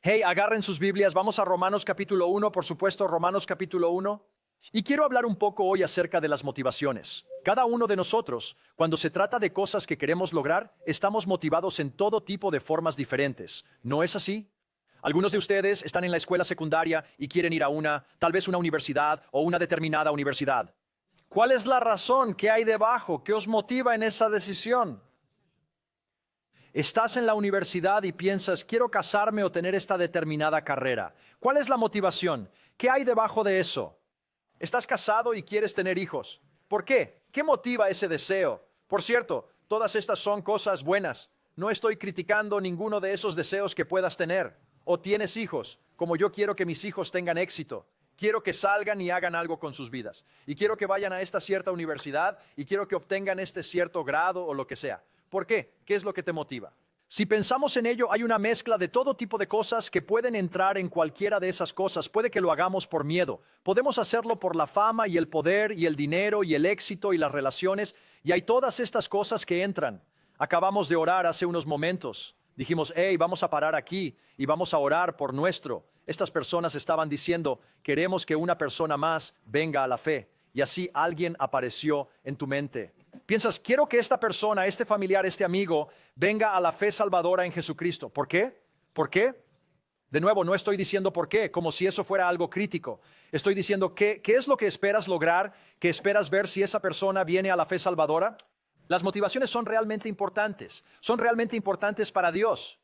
Hey, agarren sus Biblias, vamos a Romanos capítulo 1, por supuesto, Romanos capítulo 1. Y quiero hablar un poco hoy acerca de las motivaciones. Cada uno de nosotros, cuando se trata de cosas que queremos lograr, estamos motivados en todo tipo de formas diferentes. ¿No es así? Algunos de ustedes están en la escuela secundaria y quieren ir a tal vez una universidad o una determinada universidad. ¿Cuál es la razón? ¿Qué hay debajo? ¿Qué os motiva en esa decisión? Estás en la universidad y piensas, quiero casarme o tener esta determinada carrera. ¿Cuál es la motivación? ¿Qué hay debajo de eso? Estás casado y quieres tener hijos. ¿Por qué? ¿Qué motiva ese deseo? Por cierto, todas estas son cosas buenas. No estoy criticando ninguno de esos deseos que puedas tener. O tienes hijos, como yo quiero que mis hijos tengan éxito. Quiero que salgan y hagan algo con sus vidas. Y quiero que vayan a esta cierta universidad y quiero que obtengan este cierto grado o lo que sea. ¿Por qué? ¿Qué es lo que te motiva? Si pensamos en ello, hay una mezcla de todo tipo de cosas que pueden entrar en cualquiera de esas cosas. Puede que lo hagamos por miedo. Podemos hacerlo por la fama y el poder y el dinero y el éxito y las relaciones. Y hay todas estas cosas que entran. Acabamos de orar hace unos momentos. Dijimos, hey, vamos a parar aquí y vamos a orar por nuestro. Estas personas estaban diciendo, queremos que una persona más venga a la fe. Y así alguien apareció en tu mente. Piensas, quiero que esta persona, este familiar, este amigo, venga a la fe salvadora en Jesucristo. ¿Por qué? ¿Por qué? De nuevo, no estoy diciendo por qué, como si eso fuera algo crítico. Estoy diciendo, ¿qué es lo que esperas lograr? ¿Qué esperas ver si esa persona viene a la fe salvadora? Las motivaciones son realmente importantes. Son realmente importantes para Dios.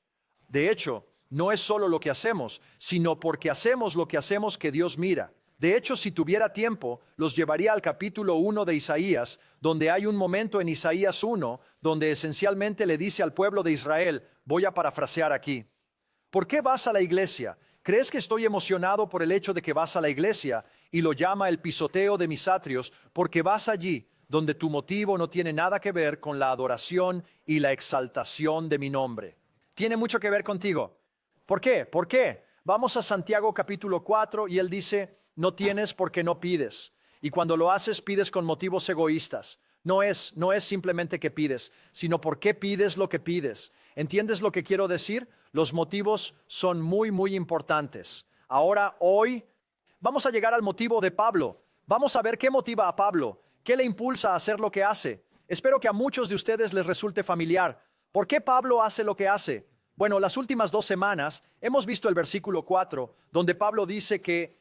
De hecho, no es solo lo que hacemos, sino porque hacemos lo que hacemos que Dios mira. De hecho, si tuviera tiempo, los llevaría al capítulo 1 de Isaías, donde hay un momento en Isaías 1, donde esencialmente le dice al pueblo de Israel, voy a parafrasear aquí, ¿por qué vas a la iglesia? ¿Crees que estoy emocionado por el hecho de que vas a la iglesia? Y lo llama el pisoteo de mis atrios, porque vas allí, donde tu motivo no tiene nada que ver con la adoración y la exaltación de mi nombre. Tiene mucho que ver contigo. ¿Por qué? ¿Por qué? Vamos a Santiago capítulo 4 y él dice, no tienes porque no pides. Y cuando lo haces, pides con motivos egoístas. No es simplemente que pides, sino por qué pides lo que pides. ¿Entiendes lo que quiero decir? Los motivos son muy, muy importantes. Ahora, hoy, vamos a llegar al motivo de Pablo. Vamos a ver qué motiva a Pablo, qué le impulsa a hacer lo que hace. Espero que a muchos de ustedes les resulte familiar. ¿Por qué Pablo hace lo que hace? Bueno, las últimas 2 semanas hemos visto el versículo 4, donde Pablo dice que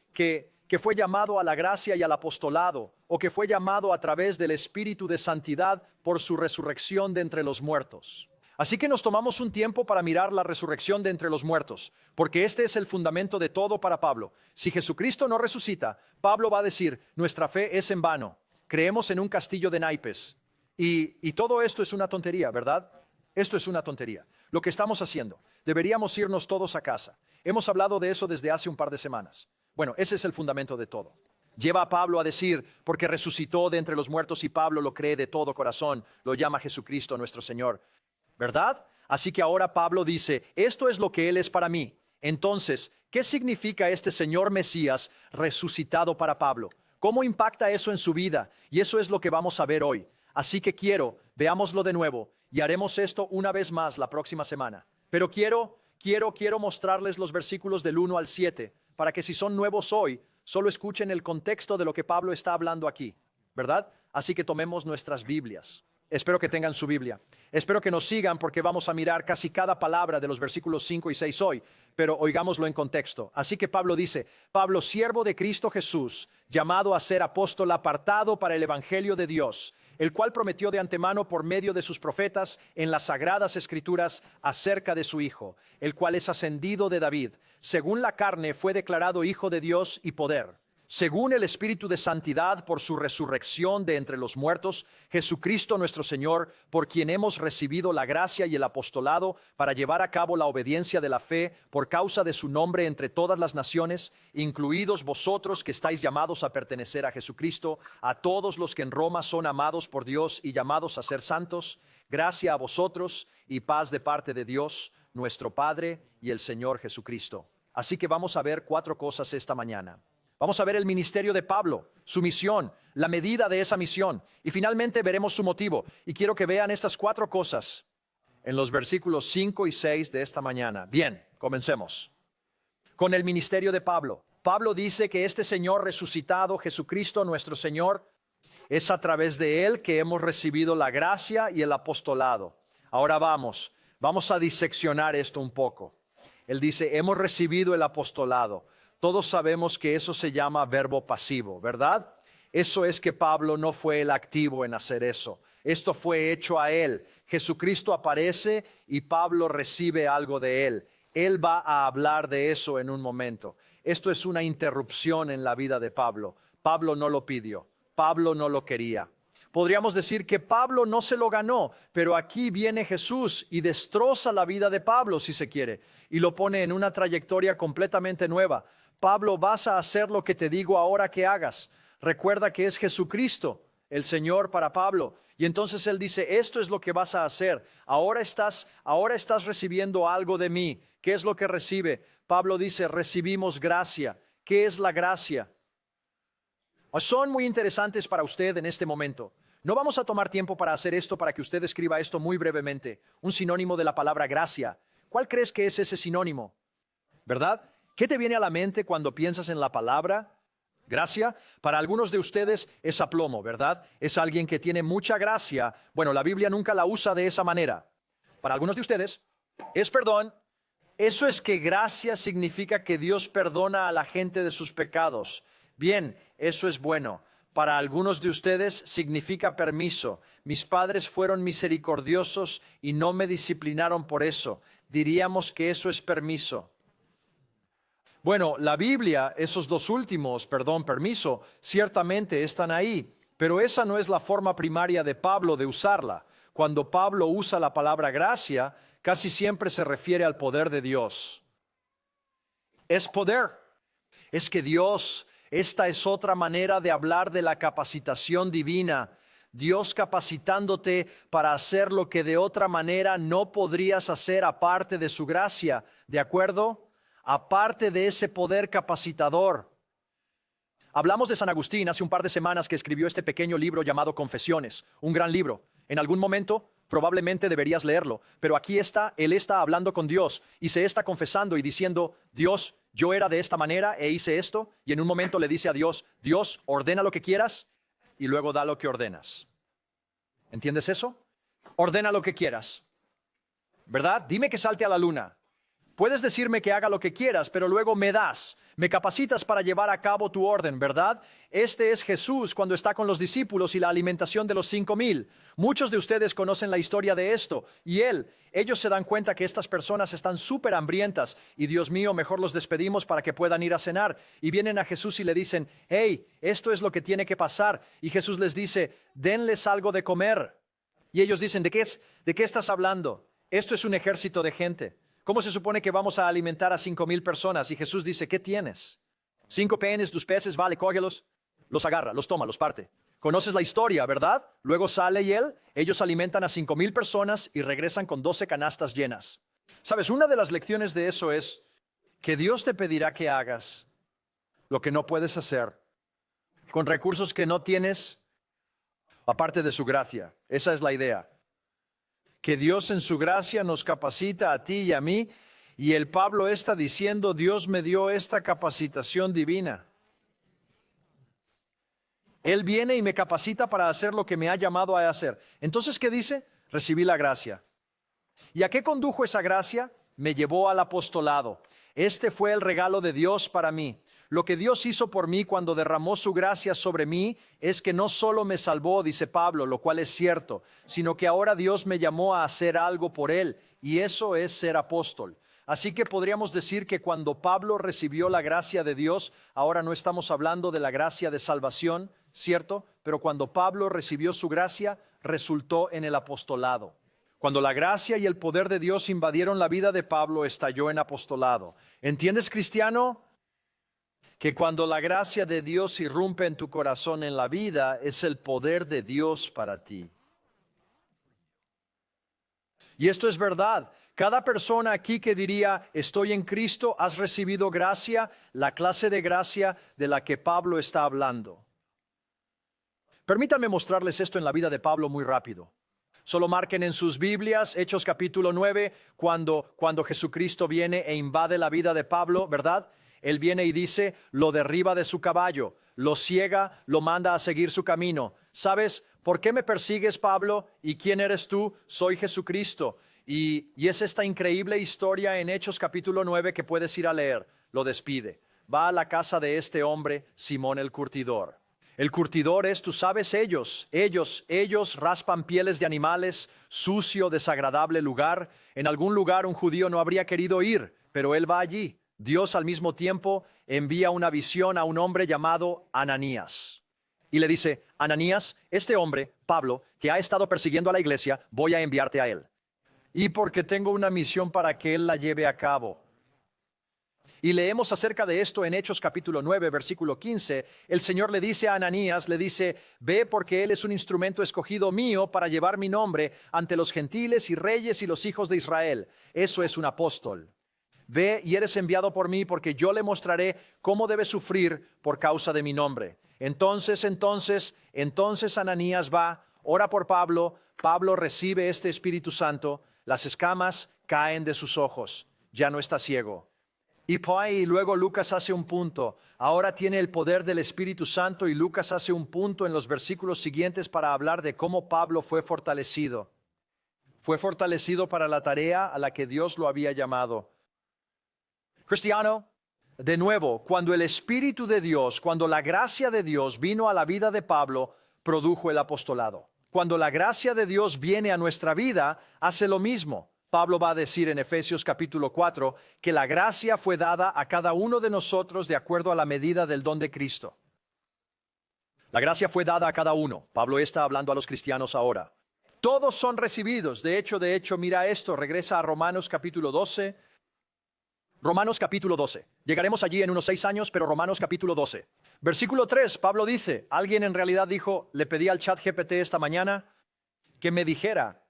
fue llamado a la gracia y al apostolado, o que fue llamado a través del Espíritu de Santidad por su resurrección de entre los muertos. Así que nos tomamos un tiempo para mirar la resurrección de entre los muertos, porque este es el fundamento de todo para Pablo. Si Jesucristo no resucita, Pablo va a decir, nuestra fe es en vano, creemos en un castillo de naipes. Y todo esto es una tontería, ¿verdad? Esto es una tontería. Lo que estamos haciendo, deberíamos irnos todos a casa. Hemos hablado de eso desde hace un par de semanas. Bueno, ese es el fundamento de todo. Lleva a Pablo a decir, porque resucitó de entre los muertos y Pablo lo cree de todo corazón, lo llama Jesucristo nuestro Señor. ¿Verdad? Así que ahora Pablo dice, esto es lo que Él es para mí. Entonces, ¿qué significa este Señor Mesías resucitado para Pablo? ¿Cómo impacta eso en su vida? Y eso es lo que vamos a ver hoy. Así que veámoslo de nuevo y haremos esto una vez más la próxima semana. Pero quiero mostrarles los versículos del 1 al 7, para que si son nuevos hoy, solo escuchen el contexto de lo que Pablo está hablando aquí, ¿verdad? Así que tomemos nuestras Biblias. Espero que tengan su Biblia. Espero que nos sigan porque vamos a mirar casi cada palabra de los versículos 5 y 6 hoy, pero oigámoslo en contexto. Así que Pablo dice, Pablo, siervo de Cristo Jesús, llamado a ser apóstol apartado para el Evangelio de Dios, el cual prometió de antemano por medio de sus profetas en las sagradas escrituras acerca de su Hijo, el cual es ascendido de David. Según la carne fue declarado Hijo de Dios y poder. Según el Espíritu de Santidad por su resurrección de entre los muertos, Jesucristo nuestro Señor, por quien hemos recibido la gracia y el apostolado para llevar a cabo la obediencia de la fe por causa de su nombre entre todas las naciones, incluidos vosotros que estáis llamados a pertenecer a Jesucristo, a todos los que en Roma son amados por Dios y llamados a ser santos, gracia a vosotros y paz de parte de Dios, nuestro Padre y el Señor Jesucristo. Así que vamos a ver 4 cosas esta mañana. Vamos a ver el ministerio de Pablo, su misión, la medida de esa misión y finalmente veremos su motivo. Y quiero que vean estas 4 cosas en los versículos 5 y 6 de esta mañana. Bien, comencemos. con el ministerio de Pablo. Pablo dice que este Señor resucitado, Jesucristo nuestro Señor, es a través de Él que hemos recibido la gracia y el apostolado. Ahora vamos a diseccionar esto un poco. Él dice, hemos recibido el apostolado. Todos sabemos que eso se llama verbo pasivo, ¿verdad? Eso es que Pablo no fue el activo en hacer eso. Esto fue hecho a Él. Jesucristo aparece y Pablo recibe algo de Él. Él va a hablar de eso en un momento. Esto es una interrupción en la vida de Pablo. Pablo no lo pidió. Pablo no lo quería. Podríamos decir que Pablo no se lo ganó, pero aquí viene Jesús y destroza la vida de Pablo, si se quiere, y lo pone en una trayectoria completamente nueva. Pablo, vas a hacer lo que te digo ahora que hagas. Recuerda que es Jesucristo, el Señor para Pablo. Y entonces él dice, esto es lo que vas a hacer. Ahora estás recibiendo algo de mí. ¿Qué es lo que recibe? Pablo dice, recibimos gracia. ¿Qué es la gracia? Son muy interesantes para usted en este momento. No vamos a tomar tiempo para hacer esto, para que usted escriba esto muy brevemente. Un sinónimo de la palabra gracia. ¿Cuál crees que es ese sinónimo? ¿Verdad? ¿Qué te viene a la mente cuando piensas en la palabra gracia? Para algunos de ustedes es aplomo, ¿verdad? Es alguien que tiene mucha gracia. Bueno, la Biblia nunca la usa de esa manera. Para algunos de ustedes es perdón. Eso es que gracia significa que Dios perdona a la gente de sus pecados. Bien, eso es bueno. Para algunos de ustedes significa permiso. Mis padres fueron misericordiosos y no me disciplinaron por eso. Diríamos que eso es permiso. Bueno, la Biblia, esos dos últimos, perdón, permiso, ciertamente están ahí, pero esa no es la forma primaria de Pablo de usarla. Cuando Pablo usa la palabra gracia, casi siempre se refiere al poder de Dios. Es poder. Es que Dios, esta es otra manera de hablar de la capacitación divina. Dios capacitándote para hacer lo que de otra manera no podrías hacer aparte de su gracia. ¿De acuerdo? Aparte de ese poder capacitador. Hablamos de San Agustín hace un par de semanas, que escribió este pequeño libro llamado Confesiones, un gran libro. En algún momento probablemente deberías leerlo, pero aquí está, él está hablando con Dios y se está confesando y diciendo, Dios, yo era de esta manera e hice esto, y en un momento le dice a Dios, Dios, ordena lo que quieras y luego da lo que ordenas. ¿Entiendes eso? Ordena lo que quieras, ¿verdad? Dime que salte a la luna. Puedes decirme que haga lo que quieras, pero luego me capacitas para llevar a cabo tu orden, ¿verdad? Este es Jesús cuando está con los discípulos y la alimentación de los 5,000. Muchos de ustedes conocen la historia de esto. Y ellos se dan cuenta que estas personas están súper hambrientas. Y Dios mío, mejor los despedimos para que puedan ir a cenar. Y vienen a Jesús y le dicen, hey, esto es lo que tiene que pasar. Y Jesús les dice, denles algo de comer. Y ellos dicen, ¿de qué estás hablando? Esto es un ejército de gente. ¿Cómo se supone que vamos a alimentar a 5,000 personas? Y Jesús dice, ¿qué tienes? 5 penes, 2 peces, vale, cógelos. Los agarra, los toma, los parte. Conoces la historia, ¿verdad? Luego sale y ellos alimentan a 5,000 personas y regresan con 12 canastas llenas. ¿Sabes? Una de las lecciones de eso es que Dios te pedirá que hagas lo que no puedes hacer con recursos que no tienes, aparte de su gracia. Esa es la idea. Que Dios en su gracia nos capacita a ti y a mí, y el Pablo está diciendo, Dios me dio esta capacitación divina. Él viene y me capacita para hacer lo que me ha llamado a hacer. Entonces, ¿qué dice? Recibí la gracia. ¿Y a qué condujo esa gracia? Me llevó al apostolado. Este fue el regalo de Dios para mí. Lo que Dios hizo por mí cuando derramó su gracia sobre mí es que no solo me salvó, dice Pablo, lo cual es cierto, sino que ahora Dios me llamó a hacer algo por él, y eso es ser apóstol. Así que podríamos decir que cuando Pablo recibió la gracia de Dios, ahora no estamos hablando de la gracia de salvación, ¿cierto? Pero cuando Pablo recibió su gracia, resultó en el apostolado. Cuando la gracia y el poder de Dios invadieron la vida de Pablo, estalló en apostolado. ¿Entiendes, cristiano? Que cuando la gracia de Dios irrumpe en tu corazón en la vida, es el poder de Dios para ti. Y esto es verdad. Cada persona aquí que diría, estoy en Cristo, has recibido gracia, la clase de gracia de la que Pablo está hablando. Permítanme mostrarles esto en la vida de Pablo muy rápido. Solo marquen en sus Biblias, Hechos capítulo 9, cuando Jesucristo viene e invade la vida de Pablo, ¿verdad? Él viene y dice, lo derriba de su caballo, lo ciega, lo manda a seguir su camino. ¿Sabes por qué me persigues, Pablo? ¿Y quién eres tú? Soy Jesucristo. Y es esta increíble historia en Hechos capítulo 9 que puedes ir a leer. Lo despide. Va a la casa de este hombre, Simón el curtidor. El curtidor es, tú sabes, ellos raspan pieles de animales, sucio, desagradable lugar. En algún lugar un judío no habría querido ir, pero él va allí. Dios al mismo tiempo envía una visión a un hombre llamado Ananías. Y le dice, Ananías, este hombre, Pablo, que ha estado persiguiendo a la iglesia, voy a enviarte a él. Y porque tengo una misión para que él la lleve a cabo. Y leemos acerca de esto en Hechos capítulo 9, versículo 15. El Señor le dice a Ananías, le dice, ve porque él es un instrumento escogido mío para llevar mi nombre ante los gentiles y reyes y los hijos de Israel. Eso es un apóstol. Ve y eres enviado por mí porque yo le mostraré cómo debe sufrir por causa de mi nombre. Entonces Ananías va, ora por Pablo. Pablo recibe este Espíritu Santo. Las escamas caen de sus ojos. Ya no está ciego. Y luego Lucas hace un punto. Ahora tiene el poder del Espíritu Santo y Lucas hace un punto en los versículos siguientes para hablar de cómo Pablo fue fortalecido. Fue fortalecido para la tarea a la que Dios lo había llamado. Cristiano, de nuevo, cuando el Espíritu de Dios, cuando la gracia de Dios vino a la vida de Pablo, produjo el apostolado. Cuando la gracia de Dios viene a nuestra vida, hace lo mismo. Pablo va a decir en Efesios capítulo 4 que la gracia fue dada a cada uno de nosotros de acuerdo a la medida del don de Cristo. La gracia fue dada a cada uno. Pablo está hablando a los cristianos ahora. Todos son recibidos. De hecho, mira esto. Regresa a Romanos capítulo 12. Romanos capítulo 12. Llegaremos allí en unos 6 años, pero Romanos capítulo 12. Versículo 3, Pablo dice, alguien en realidad dijo, le pedí al ChatGPT esta mañana que me dijera,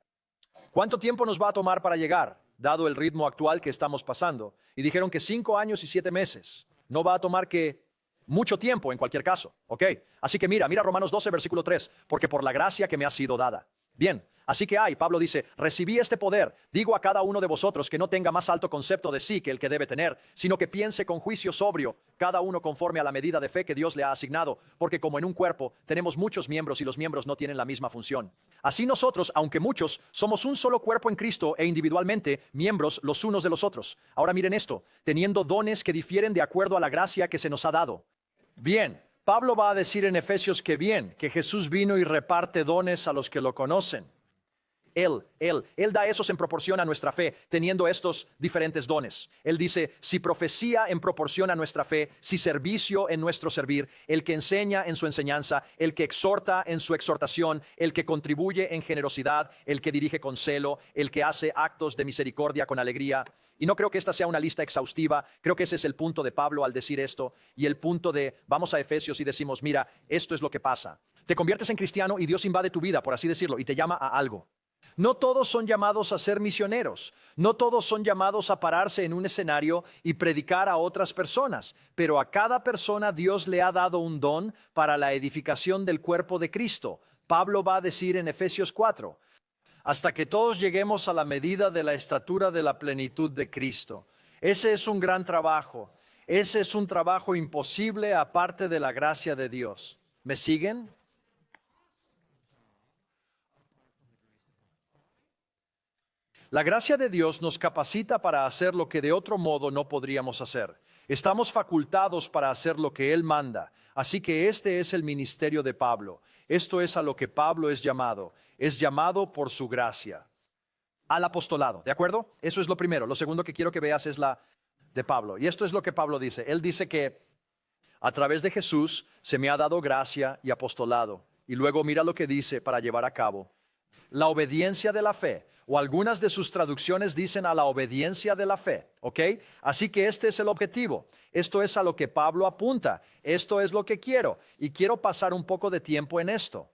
¿cuánto tiempo nos va a tomar para llegar, dado el ritmo actual que estamos pasando? Y dijeron que 5 años y 7 meses. No va a tomar que mucho tiempo en cualquier caso, ¿ok? Así que mira Romanos 12, versículo 3, porque por la gracia que me ha sido dada. Bien, así que Pablo dice, recibí este poder, digo a cada uno de vosotros que no tenga más alto concepto de sí que el que debe tener, sino que piense con juicio sobrio, cada uno conforme a la medida de fe que Dios le ha asignado, porque como en un cuerpo tenemos muchos miembros y los miembros no tienen la misma función. Así nosotros, aunque muchos, somos un solo cuerpo en Cristo e individualmente miembros los unos de los otros. Ahora miren esto, teniendo dones que difieren de acuerdo a la gracia que se nos ha dado. Bien. Pablo va a decir en Efesios que Jesús vino y reparte dones a los que lo conocen. Él da esos en proporción a nuestra fe, teniendo estos diferentes dones. Él dice, si profecía en proporción a nuestra fe, si servicio en nuestro servir, el que enseña en su enseñanza, el que exhorta en su exhortación, el que contribuye en generosidad, el que dirige con celo, el que hace actos de misericordia con alegría. Y no creo que esta sea una lista exhaustiva, creo que ese es el punto de Pablo al decir esto, y el punto de, vamos a Efesios y decimos, mira, esto es lo que pasa. Te conviertes en cristiano y Dios invade tu vida, por así decirlo, y te llama a algo. No todos son llamados a ser misioneros, no todos son llamados a pararse en un escenario y predicar a otras personas, pero a cada persona Dios le ha dado un don para la edificación del cuerpo de Cristo. Pablo va a decir en Efesios 4, hasta que todos lleguemos a la medida de la estatura de la plenitud de Cristo. Ese es un gran trabajo, ese es un trabajo imposible aparte de la gracia de Dios. ¿Me siguen? La gracia de Dios nos capacita para hacer lo que de otro modo no podríamos hacer. Estamos facultados para hacer lo que Él manda. Así que este es el ministerio de Pablo. Esto es a lo que Pablo es llamado. Es llamado por su gracia. Al apostolado, ¿de acuerdo? Eso es lo primero. Lo segundo que quiero que veas es la de Pablo. Y esto es lo que Pablo dice. Él dice que a través de Jesús se me ha dado gracia y apostolado. Y luego mira lo que dice para llevar a cabo. La obediencia de la fe, o algunas de sus traducciones dicen a la obediencia de la fe, ¿ok? Así que este es el objetivo, esto es a lo que Pablo apunta, esto es lo que quiero, y quiero pasar un poco de tiempo en esto.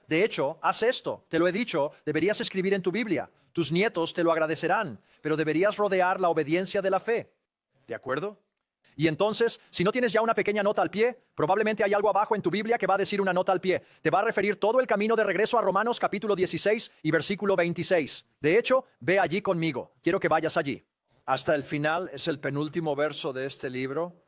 De hecho, haz esto, te lo he dicho, deberías escribir en tu Biblia, tus nietos te lo agradecerán, pero deberías rodear la obediencia de la fe, ¿de acuerdo? Y entonces, si no tienes ya una pequeña nota al pie, probablemente hay algo abajo en tu Biblia que va a decir una nota al pie. Te va a referir todo el camino de regreso a Romanos capítulo 16 y versículo 26. De hecho, ve allí conmigo. Quiero que vayas allí. Hasta el final es el penúltimo verso de este libro.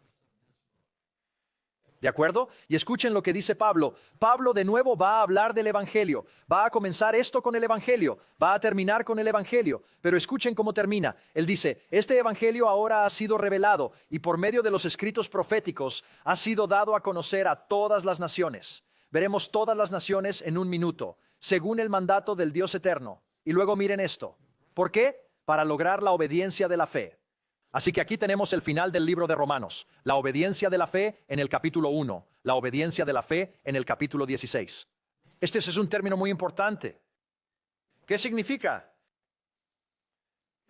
¿De acuerdo? Y escuchen lo que dice Pablo. Pablo de nuevo va a hablar del Evangelio. Va a comenzar esto con el Evangelio. Va a terminar con el Evangelio. Pero escuchen cómo termina. Él dice, este Evangelio ahora ha sido revelado y por medio de los escritos proféticos ha sido dado a conocer a todas las naciones. Veremos todas las naciones en un minuto, según el mandato del Dios eterno. Y luego miren esto. ¿Por qué? Para lograr la obediencia de la fe. Así que aquí tenemos el final del libro de Romanos, la obediencia de la fe en el capítulo 1, la obediencia de la fe en el capítulo 16. Este es un término muy importante. ¿Qué significa?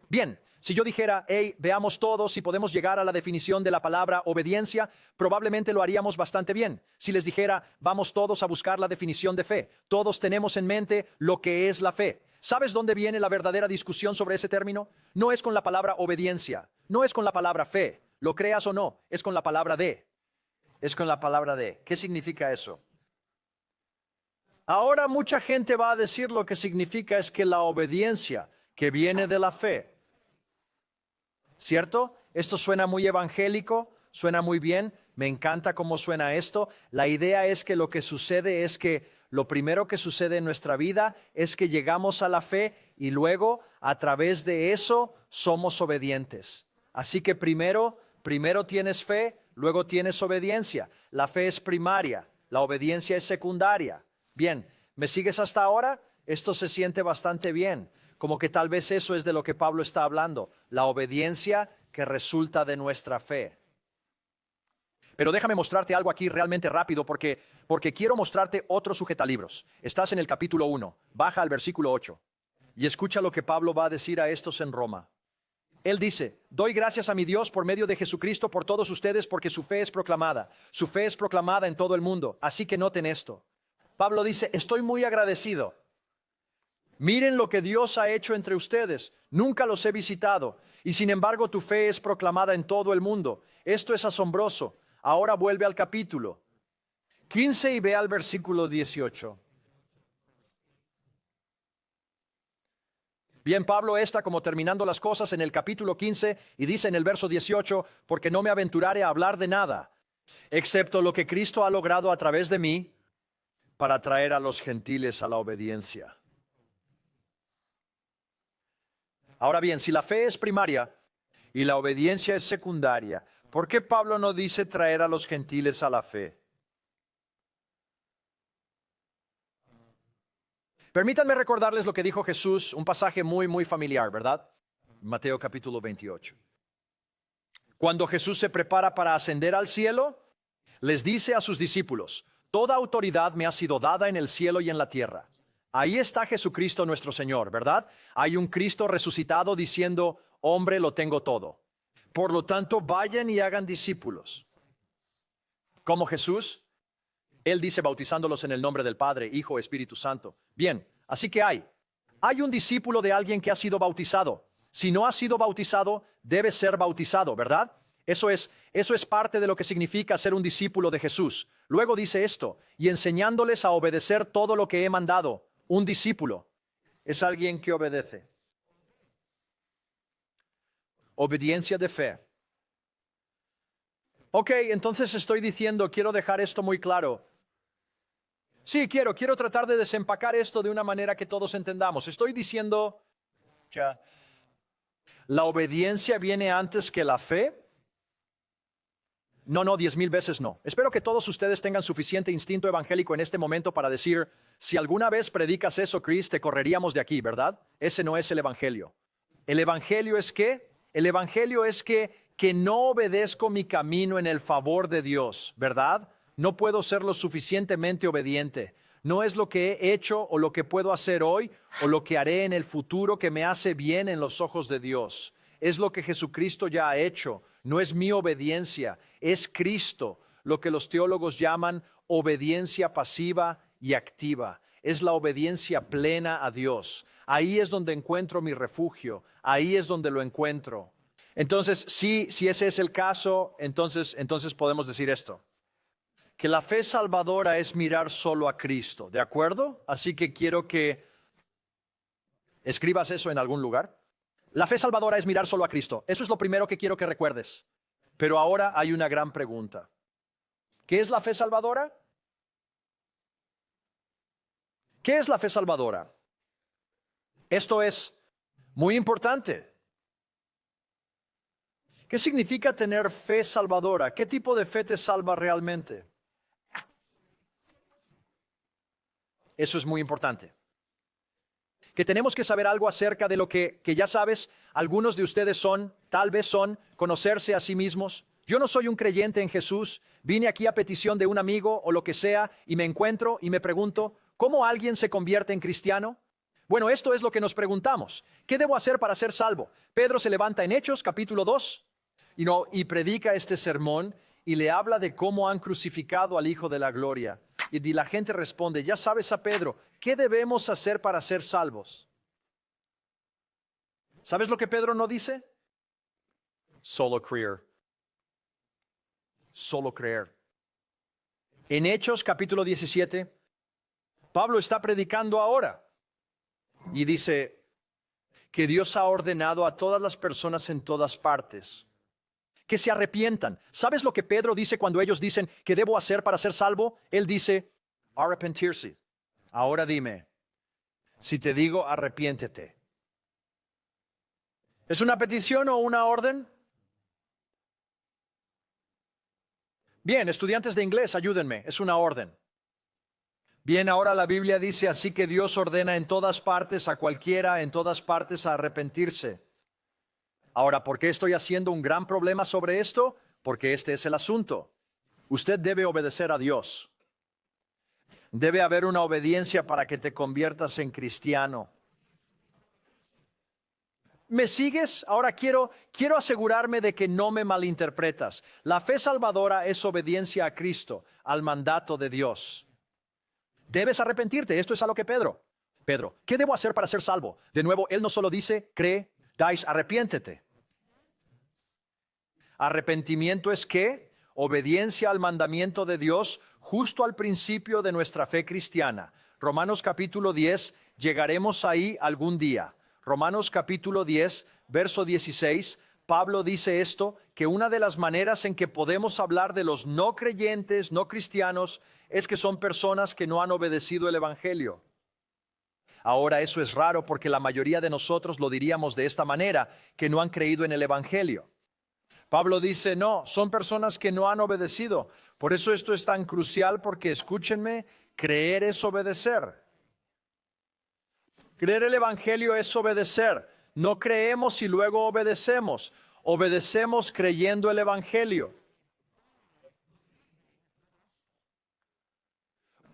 Bien, si yo dijera, hey, veamos todos si podemos llegar a la definición de la palabra obediencia, probablemente lo haríamos bastante bien. Si les dijera, vamos todos a buscar la definición de fe, todos tenemos en mente lo que es la fe. ¿Sabes dónde viene la verdadera discusión sobre ese término? No es con la palabra obediencia, no es con la palabra fe, lo creas o no, es con la palabra de. Es con la palabra de. ¿Qué significa eso? Ahora mucha gente va a decir lo que significa es que la obediencia que viene de la fe, ¿cierto? Esto suena muy evangélico, suena muy bien, me encanta cómo suena esto. La idea es que lo que sucede es que lo primero que sucede en nuestra vida es que llegamos a la fe y luego a través de eso somos obedientes. Así que primero tienes fe, luego tienes obediencia. La fe es primaria, la obediencia es secundaria. Bien, ¿me sigues hasta ahora? Esto se siente bastante bien, como que tal vez eso es de lo que Pablo está hablando, la obediencia que resulta de nuestra fe. Pero déjame mostrarte algo aquí realmente rápido porque quiero mostrarte otro sujetalibros. Estás en el capítulo 1, baja al versículo 8 y escucha lo que Pablo va a decir a estos en Roma. Él dice, doy gracias a mi Dios por medio de Jesucristo por todos ustedes porque su fe es proclamada. Su fe es proclamada en todo el mundo, así que noten esto. Pablo dice, estoy muy agradecido. Miren lo que Dios ha hecho entre ustedes. Nunca los he visitado y sin embargo tu fe es proclamada en todo el mundo. Esto es asombroso. Ahora vuelve al capítulo 15 y ve al versículo 18. Bien, Pablo está como terminando las cosas en el capítulo 15 y dice en el verso 18, porque no me aventuraré a hablar de nada, excepto lo que Cristo ha logrado a través de mí para traer a los gentiles a la obediencia. Ahora bien, si la fe es primaria y la obediencia es secundaria, ¿por qué Pablo no dice traer a los gentiles a la fe? Permítanme recordarles lo que dijo Jesús, un pasaje muy, muy familiar, ¿verdad? Mateo capítulo 28. Cuando Jesús se prepara para ascender al cielo, les dice a sus discípulos, toda autoridad me ha sido dada en el cielo y en la tierra. Ahí está Jesucristo nuestro Señor, ¿verdad? Hay un Cristo resucitado diciendo, hombre, lo tengo todo. Por lo tanto, vayan y hagan discípulos. Como Jesús, Él dice bautizándolos en el nombre del Padre, Hijo, Espíritu Santo. Bien, así que hay un discípulo de alguien que ha sido bautizado. Si no ha sido bautizado, debe ser bautizado, ¿verdad? Eso es parte de lo que significa ser un discípulo de Jesús. Luego dice esto, y enseñándoles a obedecer todo lo que he mandado. Un discípulo es alguien que obedece. Obediencia de fe. Ok, entonces estoy diciendo, quiero dejar esto muy claro. Sí, quiero tratar de desempacar esto de una manera que todos entendamos. Estoy diciendo que la obediencia viene antes que la fe. No, 10,000 veces no. Espero que todos ustedes tengan suficiente instinto evangélico en este momento para decir, si alguna vez predicas eso, Chris, te correríamos de aquí, ¿verdad? Ese no es el evangelio. ¿El evangelio es qué? El evangelio es que no obedezco mi camino en el favor de Dios, ¿verdad? No puedo ser lo suficientemente obediente. No es lo que he hecho o lo que puedo hacer hoy o lo que haré en el futuro que me hace bien en los ojos de Dios. Es lo que Jesucristo ya ha hecho. No es mi obediencia, es Cristo, lo que los teólogos llaman obediencia pasiva y activa. Es la obediencia plena a Dios. Ahí es donde encuentro mi refugio, ahí es donde lo encuentro. Entonces, si ese es el caso, entonces podemos decir esto. Que la fe salvadora es mirar solo a Cristo, ¿de acuerdo? Así que quiero que escribas eso en algún lugar. La fe salvadora es mirar solo a Cristo. Eso es lo primero que quiero que recuerdes. Pero ahora hay una gran pregunta. ¿Qué es la fe salvadora? ¿Qué es la fe salvadora? Esto es muy importante. ¿Qué significa tener fe salvadora? ¿Qué tipo de fe te salva realmente? Eso es muy importante. Que tenemos que saber algo acerca de lo que ya sabes, algunos de ustedes tal vez son, conocerse a sí mismos. Yo no soy un creyente en Jesús, vine aquí a petición de un amigo o lo que sea y me encuentro y me pregunto, ¿cómo alguien se convierte en cristiano? Bueno, esto es lo que nos preguntamos. ¿Qué debo hacer para ser salvo? Pedro se levanta en Hechos, capítulo 2, y predica este sermón y le habla de cómo han crucificado al Hijo de la Gloria. Y la gente responde, ya sabes a Pedro, ¿qué debemos hacer para ser salvos? ¿Sabes lo que Pedro no dice? Solo creer. Solo creer. En Hechos capítulo 17, Pablo está predicando ahora y dice que Dios ha ordenado a todas las personas en todas partes que se arrepientan. ¿Sabes lo que Pedro dice cuando ellos dicen qué debo hacer para ser salvo? Él dice, arrepentirse. Ahora dime, si te digo arrepiéntete, ¿es una petición o una orden? Bien, estudiantes de inglés, ayúdenme, es una orden. Bien, ahora la Biblia dice así que Dios ordena en todas partes a cualquiera, en todas partes a arrepentirse. Ahora, ¿por qué estoy haciendo un gran problema sobre esto? Porque este es el asunto. Usted debe obedecer a Dios. Debe haber una obediencia para que te conviertas en cristiano. ¿Me sigues? Ahora quiero asegurarme de que no me malinterpretas. La fe salvadora es obediencia a Cristo, al mandato de Dios. Debes arrepentirte. Esto es a lo que Pedro, ¿qué debo hacer para ser salvo? De nuevo, él no solo dice, cree, arrepiéntete. Arrepentimiento es ¿qué? Obediencia al mandamiento de Dios justo al principio de nuestra fe cristiana. Romanos capítulo 10, llegaremos ahí algún día. Romanos capítulo 10, verso 16, Pablo dice esto, que una de las maneras en que podemos hablar de los no creyentes, no cristianos, es que son personas que no han obedecido el evangelio. Ahora eso es raro porque la mayoría de nosotros lo diríamos de esta manera, que no han creído en el evangelio. Pablo dice, no, son personas que no han obedecido. Por eso esto es tan crucial porque, escúchenme, creer es obedecer. Creer el evangelio es obedecer. No creemos y luego obedecemos. Obedecemos creyendo el evangelio.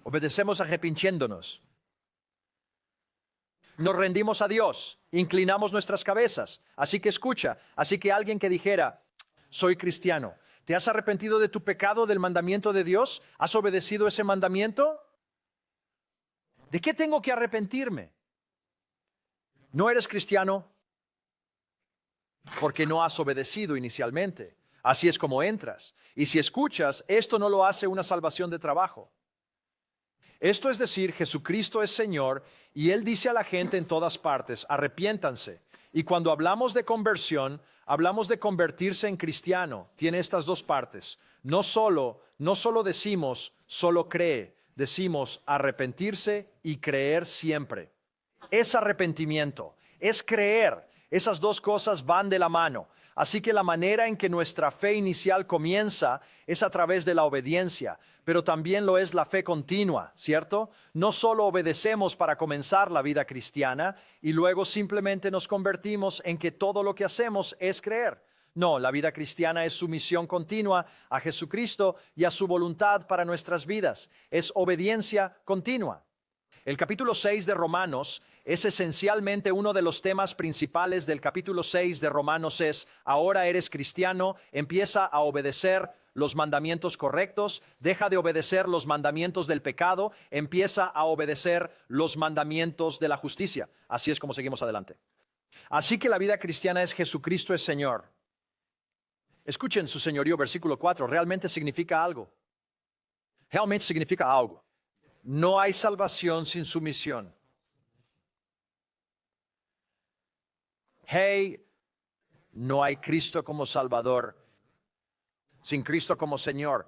Obedecemos arrepintiéndonos. Nos rendimos a Dios, inclinamos nuestras cabezas. Así que escucha, así que alguien que dijera, soy cristiano, ¿te has arrepentido de tu pecado, del mandamiento de Dios? ¿Has obedecido ese mandamiento? ¿De qué tengo que arrepentirme? No eres cristiano porque no has obedecido inicialmente. Así es como entras. Y si escuchas, esto no lo hace una salvación de trabajo. Esto es decir, Jesucristo es Señor y Él dice a la gente en todas partes, arrepiéntanse. Y cuando hablamos de conversión, hablamos de convertirse en cristiano. Tiene estas dos partes. No solo decimos, solo cree. Decimos arrepentirse y creer siempre. Es arrepentimiento, es creer. Esas dos cosas van de la mano. Así que la manera en que nuestra fe inicial comienza es a través de la obediencia, pero también lo es la fe continua, ¿cierto? No solo obedecemos para comenzar la vida cristiana y luego simplemente nos convertimos en que todo lo que hacemos es creer. No, la vida cristiana es sumisión continua a Jesucristo y a su voluntad para nuestras vidas. Es obediencia continua. El capítulo 6 de Romanos es esencialmente uno de los temas principales del capítulo 6 de Romanos es, ahora eres cristiano, empieza a obedecer los mandamientos correctos, deja de obedecer los mandamientos del pecado, empieza a obedecer los mandamientos de la justicia. Así es como seguimos adelante. Así que la vida cristiana es Jesucristo es Señor. Escuchen su señorío, versículo 4, realmente significa algo. Realmente significa algo. No hay salvación sin sumisión. Hey, no hay Cristo como Salvador sin Cristo como Señor.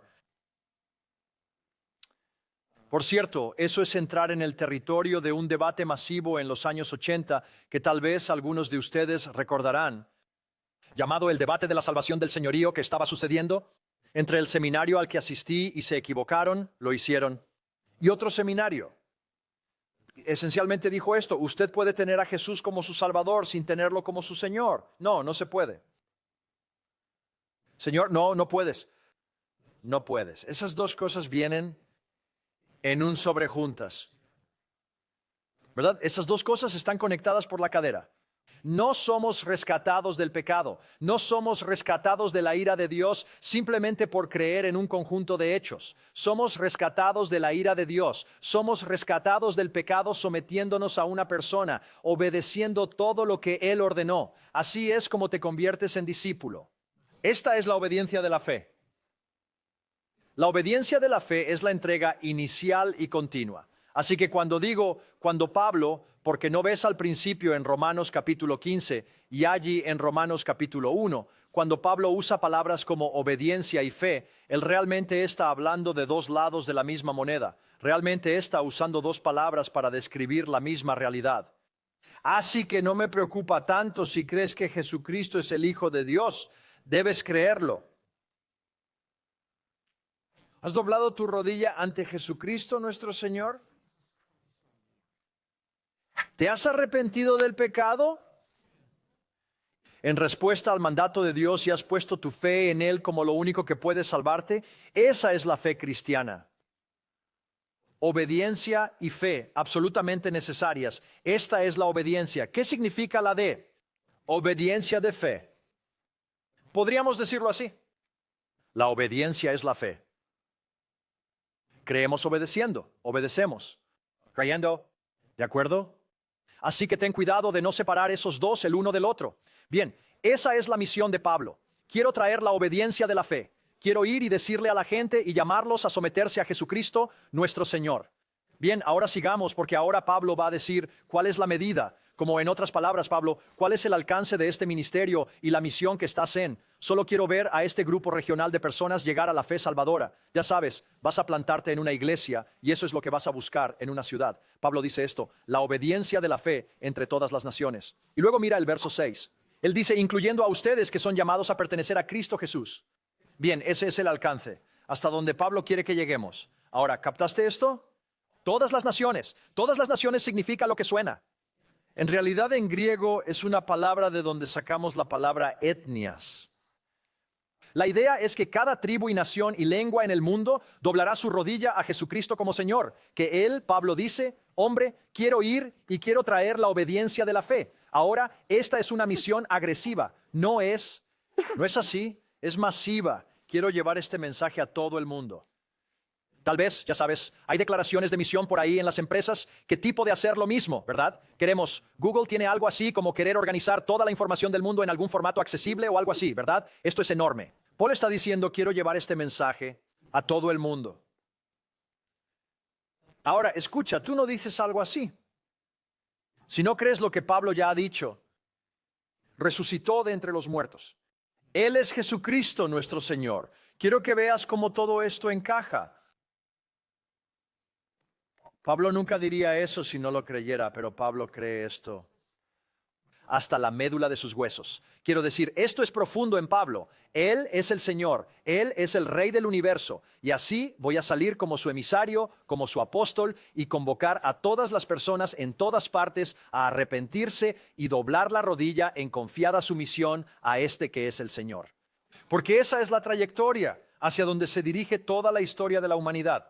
Por cierto, eso es entrar en el territorio de un debate masivo en los años 80 que tal vez algunos de ustedes recordarán, llamado el debate de la salvación del señorío que estaba sucediendo entre el seminario al que asistí y se equivocaron, lo hicieron, y otro seminario. Esencialmente dijo esto: usted puede tener a Jesús como su Salvador sin tenerlo como su Señor. No, no se puede. Señor, no, no puedes. No puedes. Esas dos cosas vienen en un sobrejuntas, ¿verdad? Esas dos cosas están conectadas por la cadera. No somos rescatados del pecado, no somos rescatados de la ira de Dios simplemente por creer en un conjunto de hechos. Somos rescatados de la ira de Dios, somos rescatados del pecado sometiéndonos a una persona, obedeciendo todo lo que Él ordenó. Así es como te conviertes en discípulo. Esta es la obediencia de la fe. La obediencia de la fe es la entrega inicial y continua. Así que cuando Pablo, porque no ves al principio en Romanos capítulo 15 y allí en Romanos capítulo 1, cuando Pablo usa palabras como obediencia y fe, él realmente está hablando de dos lados de la misma moneda. Realmente está usando dos palabras para describir la misma realidad. Así que no me preocupa tanto si crees que Jesucristo es el Hijo de Dios. Debes creerlo. ¿Has doblado tu rodilla ante Jesucristo nuestro Señor? ¿Te has arrepentido del pecado? En respuesta al mandato de Dios y has puesto tu fe en Él como lo único que puede salvarte. Esa es la fe cristiana. Obediencia y fe, absolutamente necesarias. Esta es la obediencia. ¿Qué significa la D? Obediencia de fe. Podríamos decirlo así. La obediencia es la fe. Creemos obedeciendo, obedecemos, creyendo, ¿de acuerdo? Así que ten cuidado de no separar esos dos el uno del otro. Bien, esa es la misión de Pablo. Quiero traer la obediencia de la fe. Quiero ir y decirle a la gente y llamarlos a someterse a Jesucristo, nuestro Señor. Bien, ahora sigamos, porque ahora Pablo va a decir cuál es la medida. Como en otras palabras, Pablo, ¿cuál es el alcance de este ministerio y la misión que estás en? Solo quiero ver a este grupo regional de personas llegar a la fe salvadora. Ya sabes, vas a plantarte en una iglesia y eso es lo que vas a buscar en una ciudad. Pablo dice esto: la obediencia de la fe entre todas las naciones. Y luego mira el verso 6. Él dice, incluyendo a ustedes que son llamados a pertenecer a Cristo Jesús. Bien, ese es el alcance, hasta donde Pablo quiere que lleguemos. Ahora, ¿captaste esto? Todas las naciones significa lo que suena. En realidad en griego es una palabra de donde sacamos la palabra etnias. La idea es que cada tribu y nación y lengua en el mundo doblará su rodilla a Jesucristo como Señor. Que Él, Pablo dice, hombre, quiero ir y quiero traer la obediencia de la fe. Ahora, esta es una misión agresiva. No es así, es masiva. Quiero llevar este mensaje a todo el mundo. Tal vez, ya sabes, hay declaraciones de misión por ahí en las empresas que tipo de hacer lo mismo, ¿verdad? Google tiene algo así como querer organizar toda la información del mundo en algún formato accesible o algo así, ¿verdad? Esto es enorme. Paul está diciendo, quiero llevar este mensaje a todo el mundo. Ahora, escucha, tú no dices algo así. Si no crees lo que Pablo ya ha dicho, resucitó de entre los muertos. Él es Jesucristo nuestro Señor. Quiero que veas cómo todo esto encaja. Pablo nunca diría eso si no lo creyera, pero Pablo cree esto hasta la médula de sus huesos. Quiero decir, esto es profundo en Pablo. Él es el Señor, Él es el Rey del universo, y así voy a salir como su emisario, como su apóstol, y convocar a todas las personas en todas partes a arrepentirse y doblar la rodilla en confiada sumisión a este que es el Señor. Porque esa es la trayectoria hacia donde se dirige toda la historia de la humanidad.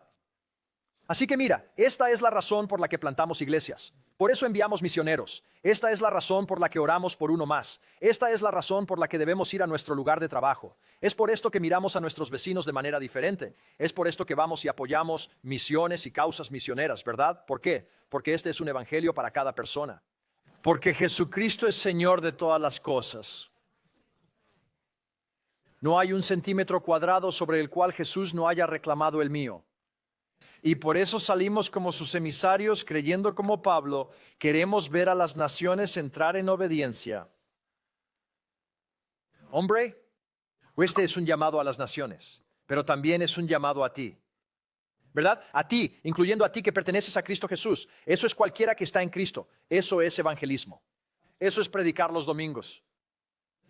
Así que mira, esta es la razón por la que plantamos iglesias. Por eso enviamos misioneros. Esta es la razón por la que oramos por uno más. Esta es la razón por la que debemos ir a nuestro lugar de trabajo. Es por esto que miramos a nuestros vecinos de manera diferente. Es por esto que vamos y apoyamos misiones y causas misioneras, ¿verdad? ¿Por qué? Porque este es un evangelio para cada persona. Porque Jesucristo es Señor de todas las cosas. No hay un centímetro cuadrado sobre el cual Jesús no haya reclamado el mío. Y por eso salimos como sus emisarios, creyendo como Pablo, queremos ver a las naciones entrar en obediencia. Hombre, este es un llamado a las naciones, pero también es un llamado a ti. ¿Verdad? A ti, incluyendo a ti que perteneces a Cristo Jesús. Eso es cualquiera que está en Cristo. Eso es evangelismo. Eso es predicar los domingos.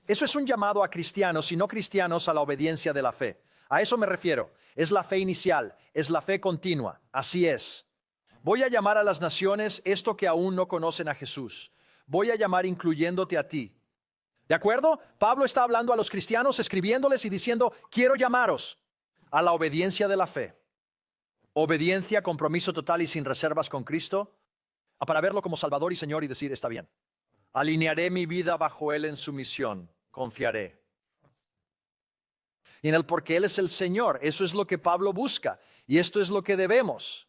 Eso es un llamado a cristianos y no cristianos a la obediencia de la fe. A eso me refiero. Es la fe inicial, es la fe continua. Así es. Voy a llamar a las naciones esto que aún no conocen a Jesús. Voy a llamar incluyéndote a ti. ¿De acuerdo? Pablo está hablando a los cristianos, escribiéndoles y diciendo, quiero llamaros a la obediencia de la fe. Obediencia, compromiso total y sin reservas con Cristo, para verlo como Salvador y Señor y decir, está bien. Alinearé mi vida bajo Él en su misión, confiaré. Y en Él porque Él es el Señor, eso es lo que Pablo busca. Y esto es lo que debemos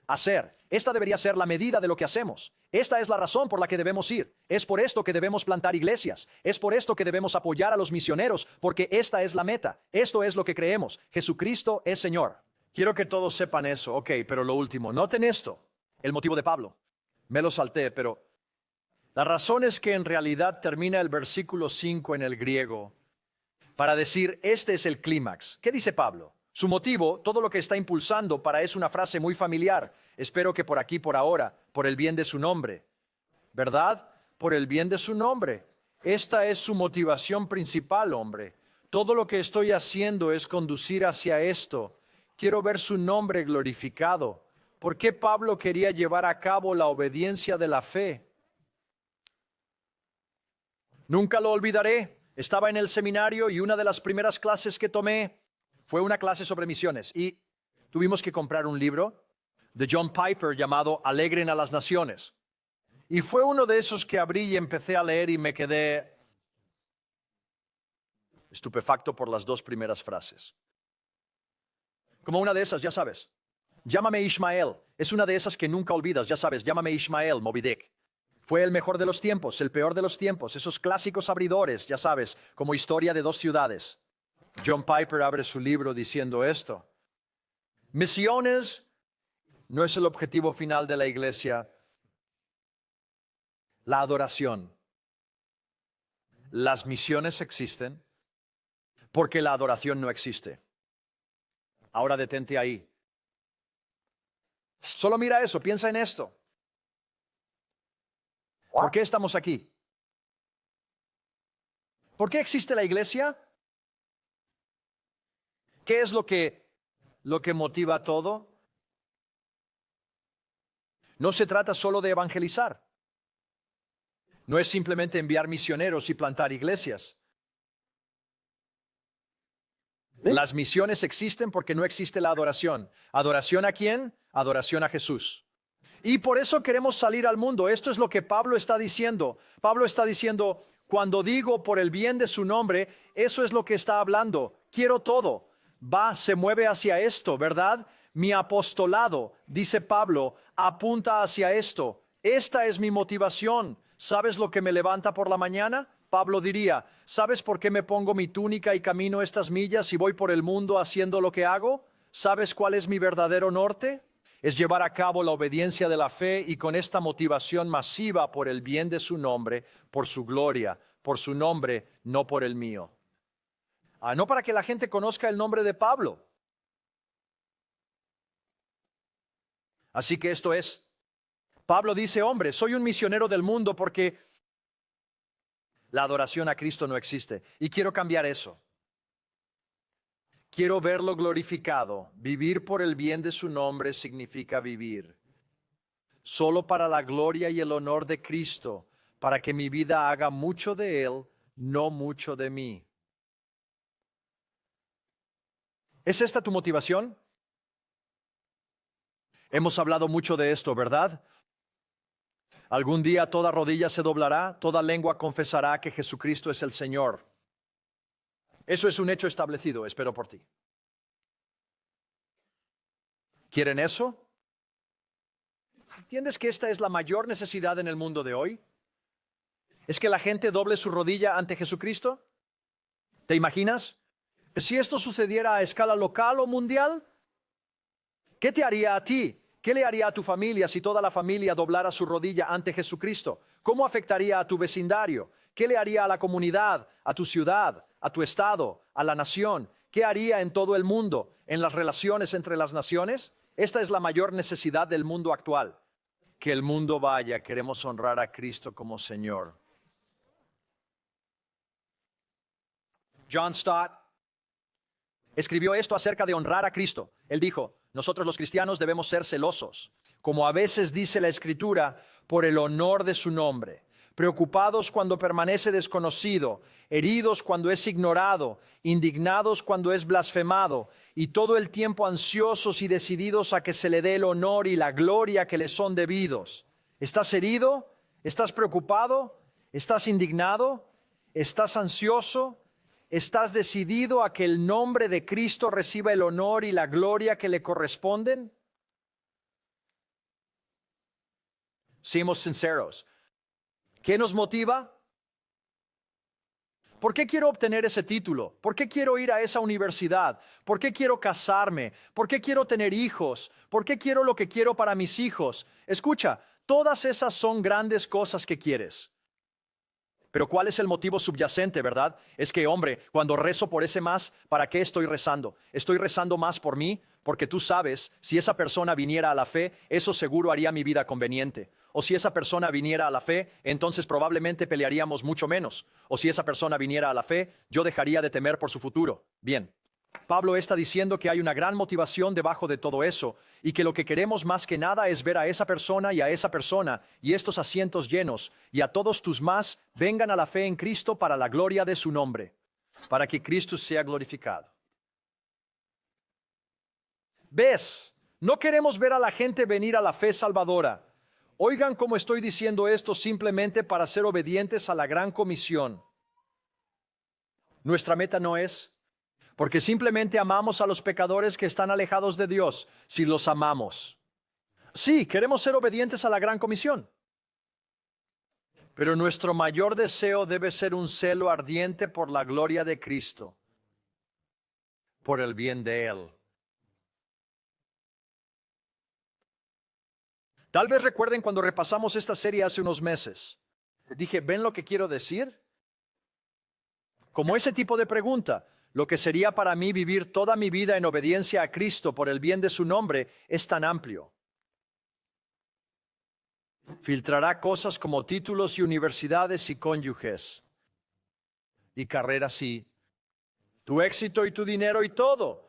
hacer. Esta debería ser la medida de lo que hacemos. Esta es la razón por la que debemos ir. Es por esto que debemos plantar iglesias. Es por esto que debemos apoyar a los misioneros, porque esta es la meta. Esto es lo que creemos. Jesucristo es Señor. Quiero que todos sepan eso. Ok, pero lo último, noten esto. El motivo de Pablo. Me lo salté, pero la razón es que en realidad termina el versículo 5 en el griego para decir, este es el clímax. ¿Qué dice Pablo? Su motivo, todo lo que está impulsando para es una frase muy familiar. Espero que por aquí, por ahora, por el bien de su nombre. ¿Verdad? Por el bien de su nombre. Esta es su motivación principal, hombre. Todo lo que estoy haciendo es conducir hacia esto. Quiero ver su nombre glorificado. ¿Por qué Pablo quería llevar a cabo la obediencia de la fe? Nunca lo olvidaré. Estaba en el seminario y una de las primeras clases que tomé fue una clase sobre misiones. Y tuvimos que comprar un libro de John Piper llamado Alegren a las Naciones. Y fue uno de esos que abrí y empecé a leer y me quedé estupefacto por las dos primeras frases. Como una de esas, ya sabes. Llámame Ismael. Es una de esas que nunca olvidas, ya sabes. Llámame Ismael, Moby Dick. Fue el mejor de los tiempos, el peor de los tiempos. Esos clásicos abridores, ya sabes, como Historia de dos ciudades. John Piper abre su libro diciendo esto. Misiones no es el objetivo final de la iglesia. La adoración. Las misiones existen porque la adoración no existe. Ahora detente ahí. Solo mira eso, piensa en esto. ¿Por qué estamos aquí? ¿Por qué existe la iglesia? ¿Qué es lo que motiva todo? No se trata solo de evangelizar. No es simplemente enviar misioneros y plantar iglesias. Las misiones existen porque no existe la adoración. ¿Adoración a quién? Adoración a Jesús. Y por eso queremos salir al mundo. Esto es lo que Pablo está diciendo. Pablo está diciendo, cuando digo por el bien de su nombre, eso es lo que está hablando. Quiero todo. Se mueve hacia esto, ¿verdad? Mi apostolado, dice Pablo, apunta hacia esto. Esta es mi motivación. ¿Sabes lo que me levanta por la mañana? Pablo diría, ¿sabes por qué me pongo mi túnica y camino estas millas y voy por el mundo haciendo lo que hago? ¿Sabes cuál es mi verdadero norte? Es llevar a cabo la obediencia de la fe y con esta motivación masiva por el bien de su nombre, por su gloria, por su nombre, no por el mío. No para que la gente conozca el nombre de Pablo. Así que esto es. Pablo dice, hombre, soy un misionero del mundo porque la adoración a Cristo no existe. Y quiero cambiar eso. Quiero verlo glorificado. Vivir por el bien de su nombre significa vivir solo para la gloria y el honor de Cristo, para que mi vida haga mucho de Él, no mucho de mí. ¿Es esta tu motivación? Hemos hablado mucho de esto, ¿verdad? Algún día toda rodilla se doblará, toda lengua confesará que Jesucristo es el Señor. Eso es un hecho establecido, espero por ti. ¿Quieren eso? ¿Entiendes que esta es la mayor necesidad en el mundo de hoy? ¿Es que la gente doble su rodilla ante Jesucristo? ¿Te imaginas? Si esto sucediera a escala local o mundial, ¿qué te haría a ti? ¿Qué le haría a tu familia si toda la familia doblara su rodilla ante Jesucristo? ¿Cómo afectaría a tu vecindario? ¿Qué le haría a la comunidad, a tu ciudad, a tu estado, a la nación? ¿Qué haría en todo el mundo, en las relaciones entre las naciones? Esta es la mayor necesidad del mundo actual. Que el mundo vaya, queremos honrar a Cristo como Señor. John Stott escribió esto acerca de honrar a Cristo. Él dijo, nosotros los cristianos debemos ser celosos, como a veces dice la Escritura, por el honor de su nombre, preocupados cuando permanece desconocido, heridos cuando es ignorado, indignados cuando es blasfemado, y todo el tiempo ansiosos y decididos a que se le dé el honor y la gloria que le son debidos. ¿Estás herido? ¿Estás preocupado? ¿Estás indignado? ¿Estás ansioso? ¿Estás decidido a que el nombre de Cristo reciba el honor y la gloria que le corresponden? Seamos sinceros. ¿Qué nos motiva? ¿Por qué quiero obtener ese título? ¿Por qué quiero ir a esa universidad? ¿Por qué quiero casarme? ¿Por qué quiero tener hijos? ¿Por qué quiero lo que quiero para mis hijos? Escucha, todas esas son grandes cosas que quieres. Pero ¿cuál es el motivo subyacente, verdad? Es que, hombre, cuando rezo por ese más, ¿para qué estoy rezando? ¿Estoy rezando más por mí? Porque tú sabes, si esa persona viniera a la fe, eso seguro haría mi vida conveniente. O si esa persona viniera a la fe, entonces probablemente pelearíamos mucho menos. O si esa persona viniera a la fe, yo dejaría de temer por su futuro. Bien, Pablo está diciendo que hay una gran motivación debajo de todo eso y que lo que queremos más que nada es ver a esa persona y estos asientos llenos y a todos tus más vengan a la fe en Cristo para la gloria de su nombre, para que Cristo sea glorificado. ¿Ves? No queremos ver a la gente venir a la fe salvadora. Oigan cómo estoy diciendo esto simplemente para ser obedientes a la gran comisión. Nuestra meta no es porque simplemente amamos a los pecadores que están alejados de Dios, si los amamos. Sí, queremos ser obedientes a la gran comisión. Pero nuestro mayor deseo debe ser un celo ardiente por la gloria de Cristo, por el bien de Él. Tal vez recuerden cuando repasamos esta serie hace unos meses. Dije, ¿ven lo que quiero decir? Como ese tipo de pregunta. Lo que sería para mí vivir toda mi vida en obediencia a Cristo por el bien de su nombre es tan amplio. Filtrará cosas como títulos y universidades y cónyuges. Y carreras y tu éxito y tu dinero y todo.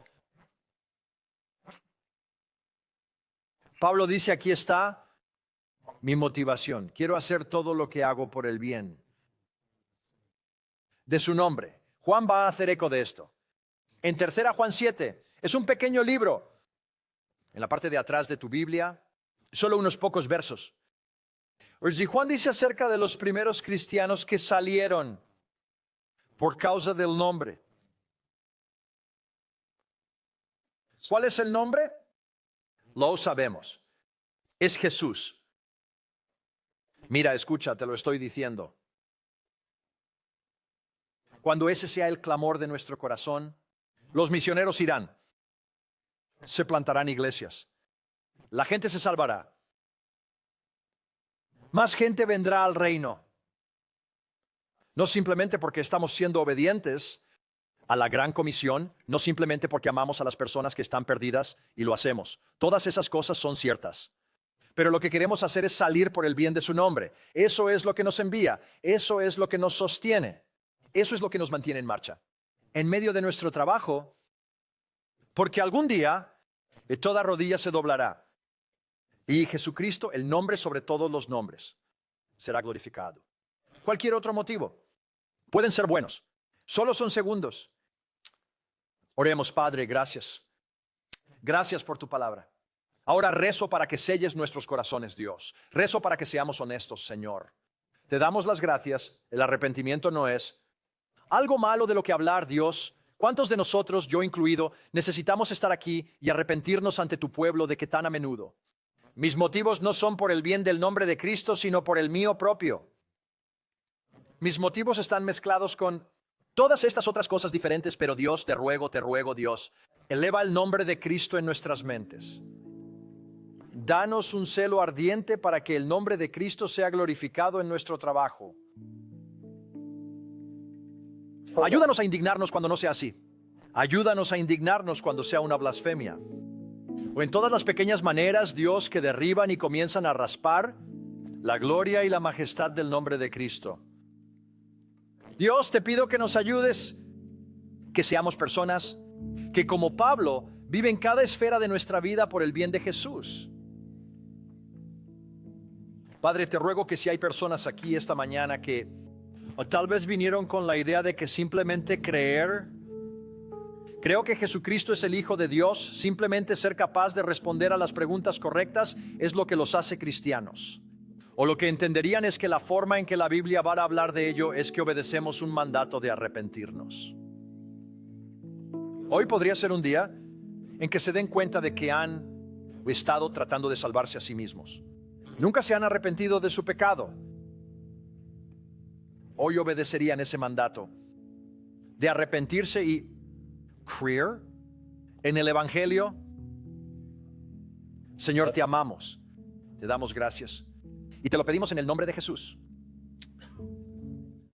Pablo dice, aquí está mi motivación. Quiero hacer todo lo que hago por el bien de su nombre. Juan va a hacer eco de esto. En 3 Juan 7, es un pequeño libro. En la parte de atrás de tu Biblia, solo unos pocos versos. Y Juan dice acerca de los primeros cristianos que salieron por causa del nombre. ¿Cuál es el nombre? Lo sabemos. Es Jesús. Mira, escucha, te lo estoy diciendo. Cuando ese sea el clamor de nuestro corazón, los misioneros irán, se plantarán iglesias, la gente se salvará, más gente vendrá al reino, no simplemente porque estamos siendo obedientes a la gran comisión, no simplemente porque amamos a las personas que están perdidas y lo hacemos. Todas esas cosas son ciertas. Pero lo que queremos hacer es salir por el bien de su nombre. Eso es lo que nos envía, eso es lo que nos sostiene. Eso es lo que nos mantiene en marcha, en medio de nuestro trabajo, porque algún día toda rodilla se doblará y Jesucristo, el nombre sobre todos los nombres, será glorificado. Cualquier otro motivo, pueden ser buenos, solo son segundos. Oremos, Padre, gracias. Gracias por tu palabra. Ahora rezo para que selles nuestros corazones, Dios. Rezo para que seamos honestos, Señor. Te damos las gracias, el arrepentimiento no es algo malo de lo que hablar, Dios. ¿Cuántos de nosotros, yo incluido, necesitamos estar aquí y arrepentirnos ante tu pueblo de que tan a menudo? Mis motivos no son por el bien del nombre de Cristo, sino por el mío propio. Mis motivos están mezclados con Todas estas otras cosas diferentes, pero Dios, te ruego, Dios, eleva el nombre de Cristo en nuestras mentes. Danos un celo ardiente para que el nombre de Cristo sea glorificado en nuestro trabajo. Ayúdanos a indignarnos cuando no sea así. Ayúdanos a indignarnos cuando sea una blasfemia. O en todas las pequeñas maneras, Dios, que derriban y comienzan a raspar la gloria y la majestad del nombre de Cristo. Dios, te pido que nos ayudes, que seamos personas que como Pablo viven cada esfera de nuestra vida por el bien de Jesús. Padre, te ruego que si hay personas aquí esta mañana que o tal vez vinieron con la idea de que simplemente creo que Jesucristo es el Hijo de Dios, simplemente ser capaz de responder a las preguntas correctas es lo que los hace cristianos. O lo que entenderían es que la forma en que la Biblia va a hablar de ello es que obedecemos un mandato de arrepentirnos. Hoy podría ser un día en que se den cuenta de que han estado tratando de salvarse a sí mismos. Nunca se han arrepentido de su pecado. Hoy obedecerían ese mandato de arrepentirse y creer en el Evangelio. Señor, te amamos, te damos gracias y te lo pedimos en el nombre de Jesús.